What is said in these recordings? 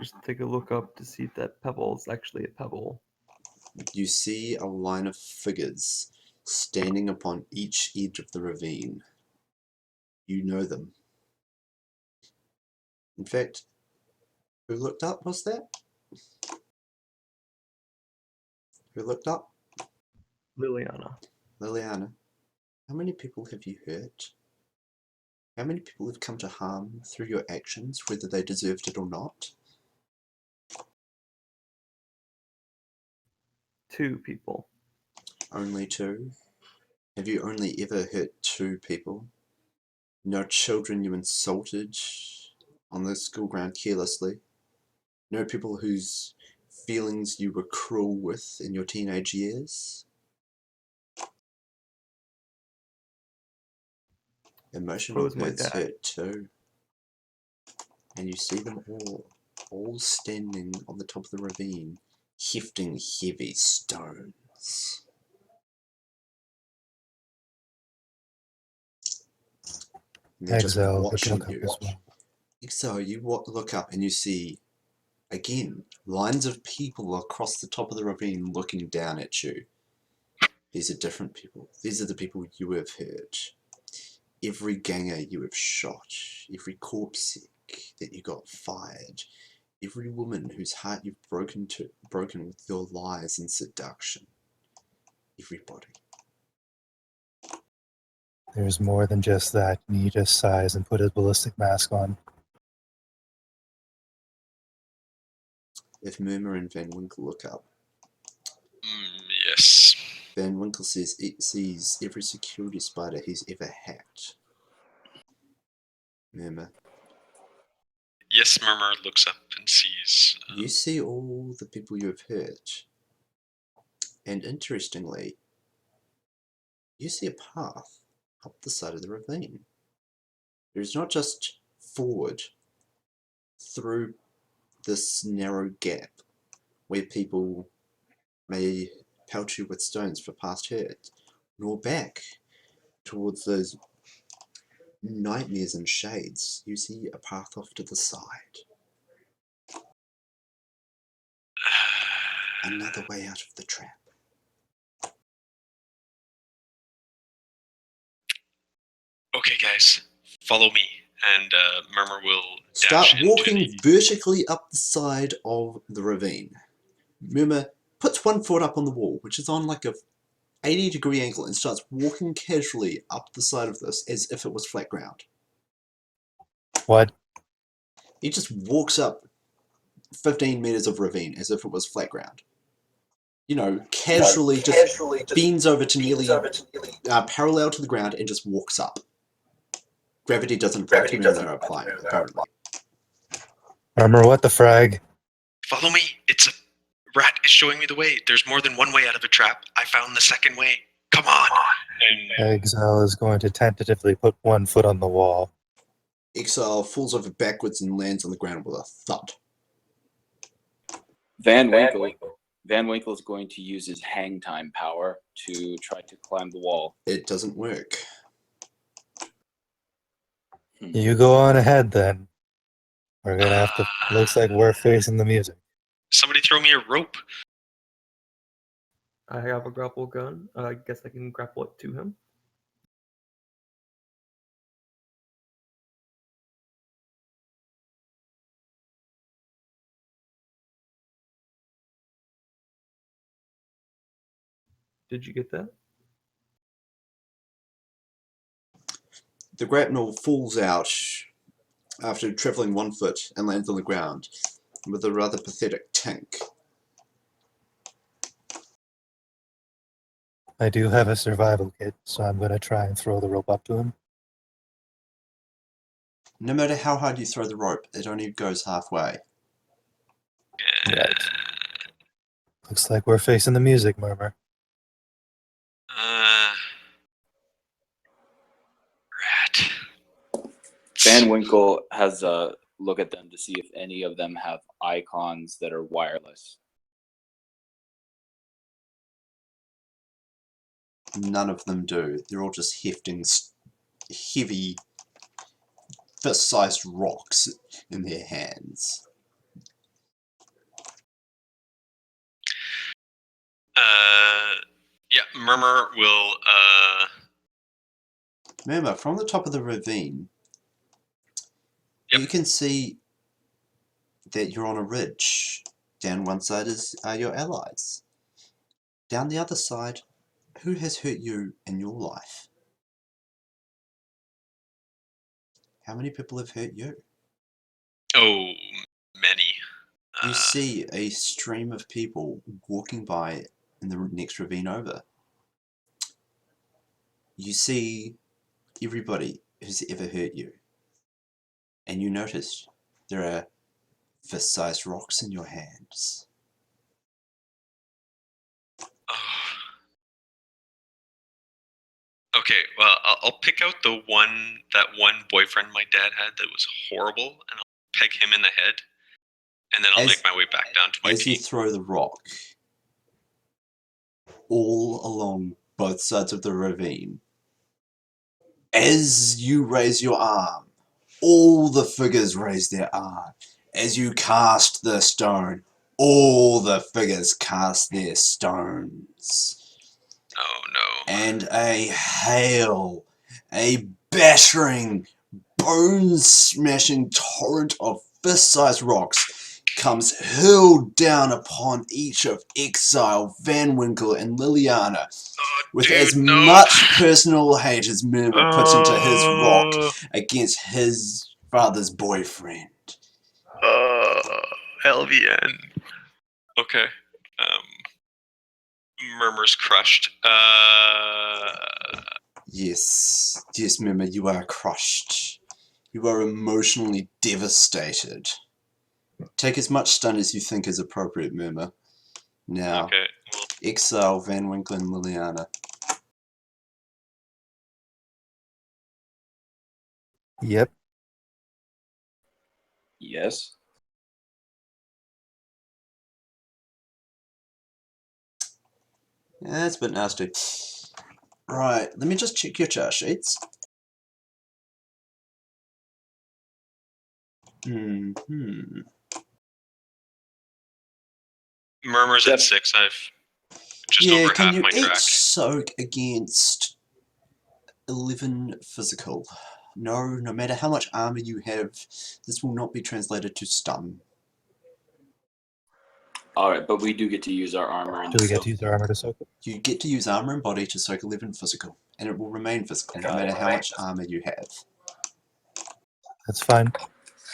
Just take a look up to see if that pebble is actually a pebble. You see a line of figures standing upon each edge of the ravine. You know them. In fact, who looked up was that? Who looked up? Liliana. Liliana. How many people have you hurt? How many people have come to harm through your actions, whether they deserved it or not? 2 people. Only 2? Have you only ever hurt 2 people? No children you insulted on the school ground carelessly? No people whose feelings you were cruel with in your teenage years? Emotional Suppose my hurts dad. hurt too. And you see them all standing on the top of the ravine, hefting heavy stones. And they're just Exile, watching look up you. as well. So you look up and you see, again, lines of people across the top of the ravine looking down at you. These are different people. These are the people you have hurt. Every ganger you have shot, every corpse that you got fired, every woman whose heart you've broken with your lies and seduction. Everybody. There's more than just that. He just sighs and put his ballistic mask on. If Murmur and Van Winkle look up, Yes. Van Winkle sees every security spider he's ever hacked. Murmur. Yes, Murmur looks up and sees. You see all the people you have hurt. And interestingly, you see a path up the side of the ravine. There's not just forward through this narrow gap where people may pelt you with stones for past hurt, nor back towards those nightmares and shades. You see a path off to the side. Another way out of the trap. Okay, guys, follow me, and Murmur will Start dash walking into vertically up the side of the ravine. Murmur puts one foot up on the wall, which is on like a 80-degree angle, and starts walking casually up the side of this as if it was flat ground. What? He just walks up 15 meters of ravine as if it was flat ground. You know, casually just bends over to nearly parallel to the ground and just walks up. Gravity doesn't apply to Murmur, apparently. Murmur, what the frag? Follow me. It's a rat is showing me the way. There's more than one way out of a trap. I found the second way. Come on. And Exile is going to tentatively put one foot on the wall. Exile falls over backwards and lands on the ground with a thud. Van Winkle is going to use his hang time power to try to climb the wall. It doesn't work. You go on ahead then. We're gonna have to. Looks like we're facing the music. Somebody throw me a rope. I have a grapple gun. I guess I can grapple it to him. Did you get that? The grapnel falls out after travelling 1 foot and lands on the ground with a rather pathetic tink. I do have a survival kit, so I'm gonna try and throw the rope up to him. No matter how hard you throw the rope, it only goes halfway. Right. Looks like we're facing the music, Murmur. Rat. Van Winkle has a look at them to see if any of them have icons that are wireless. None of them do. They're all just hefting heavy fist-sized rocks in their hands. Yeah, Murmur will. Remember, from the top of the ravine, Yep. you can see that you're on a ridge. Down one side are your allies. Down the other side, who has hurt you in your life? How many people have hurt you? Oh, many. You see a stream of people walking by in the next ravine over. You see everybody who's ever hurt you. And you notice there are fist-sized rocks in your hands. Okay, well, I'll pick out that one boyfriend my dad had that was horrible, and I'll peg him in the head, and then I'll make my way back down to my As you team. throw the rock, all along both sides of the ravine, as you raise your arm, all the figures raise their arm. As you cast the stone, all the figures cast their stones. Oh no. And a hail, a battering, bone-smashing torrent of fist-sized rocks comes hurled down upon each of Exile, Van Winkle, and Liliana, with as much personal hate as Murmur puts into his rock against his father's boyfriend. LVN. Okay. Murmur's crushed. Yes, Murmur, you are crushed. You are emotionally devastated. Take as much stun as you think is appropriate, Murmur. Now, Okay. Exile, Van Winkle, and Liliana. Yep. Yes. Yeah, that's a bit nasty. Right, let me just check your chart sheets. Murmur's at 6. I've just Yeah, over can half you my each track. soak against 11 physical? No matter how much armor you have, this will not be translated to stun. Alright, but we do get to use our armor. Do we get to use our armor to soak it? You get to use armor and body to soak 11 physical, and it will remain physical no matter how much armor you have. That's fine.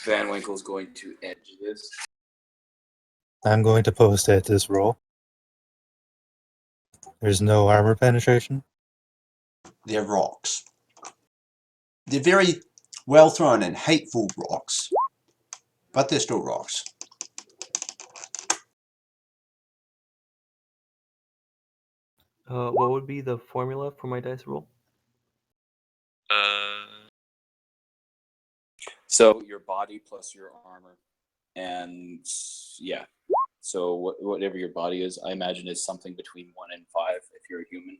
Van Winkle's going to edge this. I'm going to post at this roll. There's no armor penetration. They're rocks. They're very well thrown and hateful rocks, but they're still rocks. What would be the formula for my dice roll? So your body plus your armor. And yeah. So whatever your body is, I imagine is something between 1 and 5 if you're a human.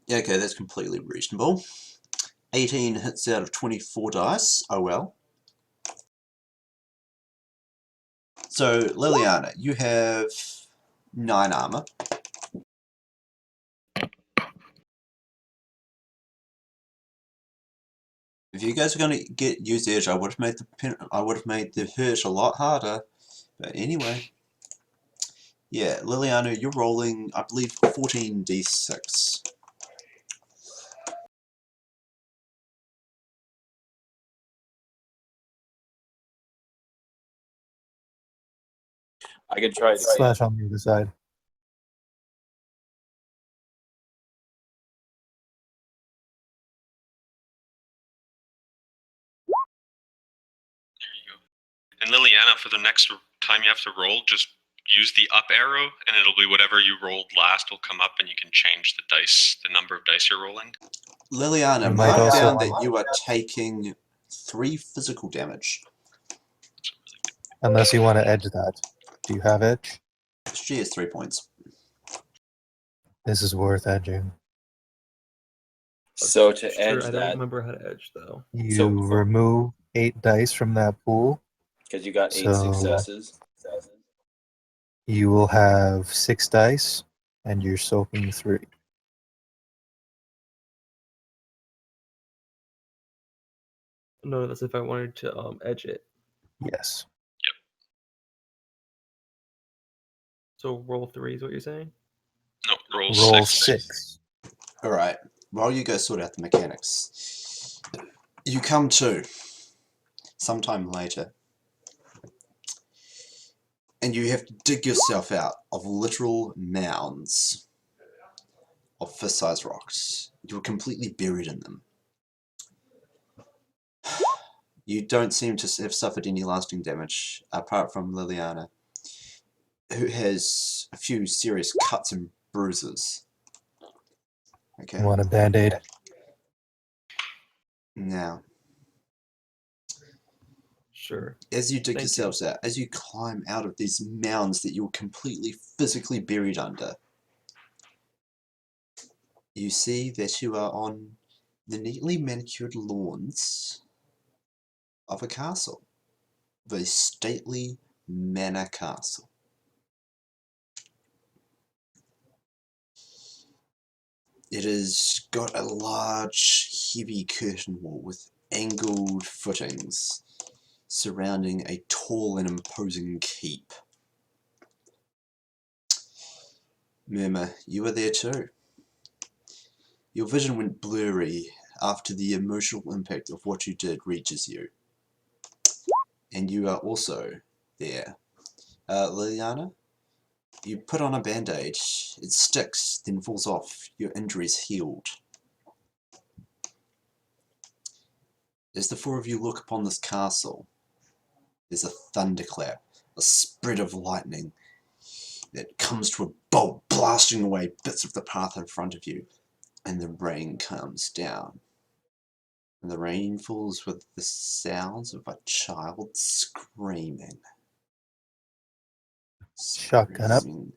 Yeah, okay, that's completely reasonable. 18 hits out of 24 dice. Oh well. So, Liliana, you have 9 armor. If you guys are going to use edge, I would have made the hurt a lot harder. But anyway, yeah, Liliana, you're rolling, I believe, 14d6. I can try it again. Slash on the other side. There you go. And Liliana, for the next time you have to roll, just use the up arrow, and it'll be whatever you rolled last will come up, and you can change the dice, the number of dice you're rolling. Liliana, mark down that you are taking 3 physical damage. Unless you want to edge that. Do you have edge? She has 3 points. This is worth edging. So to Sure, edge I don't that, remember how to edge though. You remove 8 dice from that pool. because you got 8 So- successes. You will have 6 dice, and you're soaking 3. No, that's if I wanted to edge it. Yes. So roll 3 is what you're saying? No, roll, Roll 6. 6. Alright, while you go sort out the mechanics, you come to sometime later, and you have to dig yourself out of literal mounds of fist-sized rocks. You were completely buried in them. You don't seem to have suffered any lasting damage, apart from Liliana, who has a few serious cuts and bruises. Okay. You want a band-aid? Now, Sure. as you dig Thank yourselves out, as you climb out of these mounds that you're completely physically buried under, you see that you are on the neatly manicured lawns of a castle, the stately manor castle. It has got a large, heavy curtain wall with angled footings surrounding a tall and imposing keep. Murmur, you are there too. Your vision went blurry after the emotional impact of what you did reaches you. And you are also there. Liliana, you put on a band-aid. It sticks, then falls off. Your injury's healed. As the four of you look upon this castle, there's a thunderclap, a spread of lightning that comes to a bolt, blasting away bits of the path in front of you, and the rain comes down. And the rain falls with the sounds of a child screaming. Shotgun up. Screaming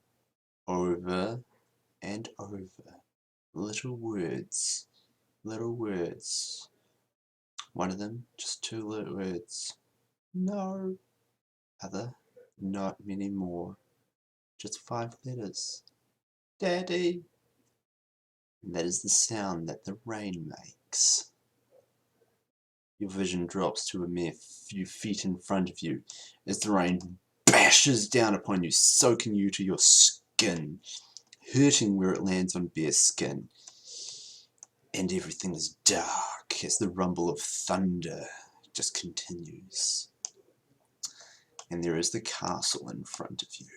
over and over. Little words. Little words. One of them, just 2 little words. No. Other, not many more. Just 5 letters. Daddy. And that is the sound that the rain makes. Your vision drops to a mere few feet in front of you as the rain bashes down upon you, soaking you to your skin, hurting where it lands on bare skin. And everything is dark as the rumble of thunder just continues. And there is the castle in front of you.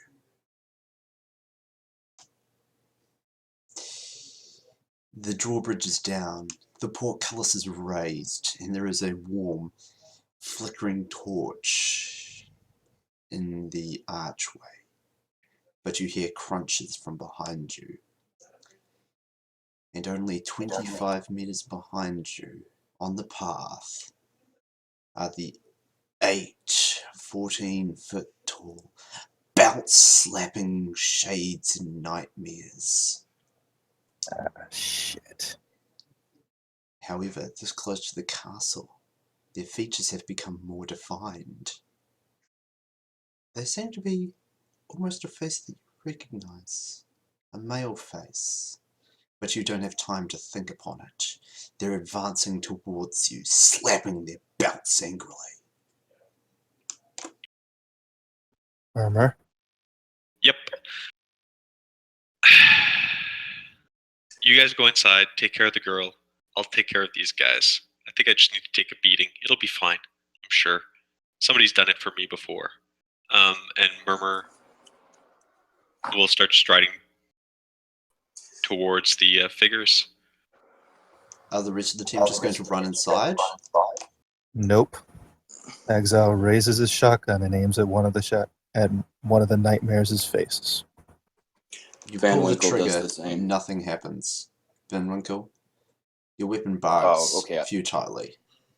The drawbridge is down, the portcullis is raised, and there is a warm, flickering torch in the archway. But you hear crunches from behind you. And only 25 meters behind you, on the path, are the 8 14-foot tall, belt-slapping shades and nightmares. Shit. However, this close to the castle, their features have become more defined. They seem to be almost a face that you recognize. A male face. But you don't have time to think upon it. They're advancing towards you, slapping their belts angrily. Murmur. Yep. You guys go inside, take care of the girl. I'll take care of these guys. I think I just need to take a beating. It'll be fine, I'm sure. Somebody's done it for me before. And Murmur will start striding towards the figures. Are the rest of the team just going to run inside? Nope. Exile raises his shotgun and aims at one of the nightmares' faces. You Van pull the Winkle does trigger, the same. nothing happens. Van Winkle, your weapon barks Oh, okay. futilely.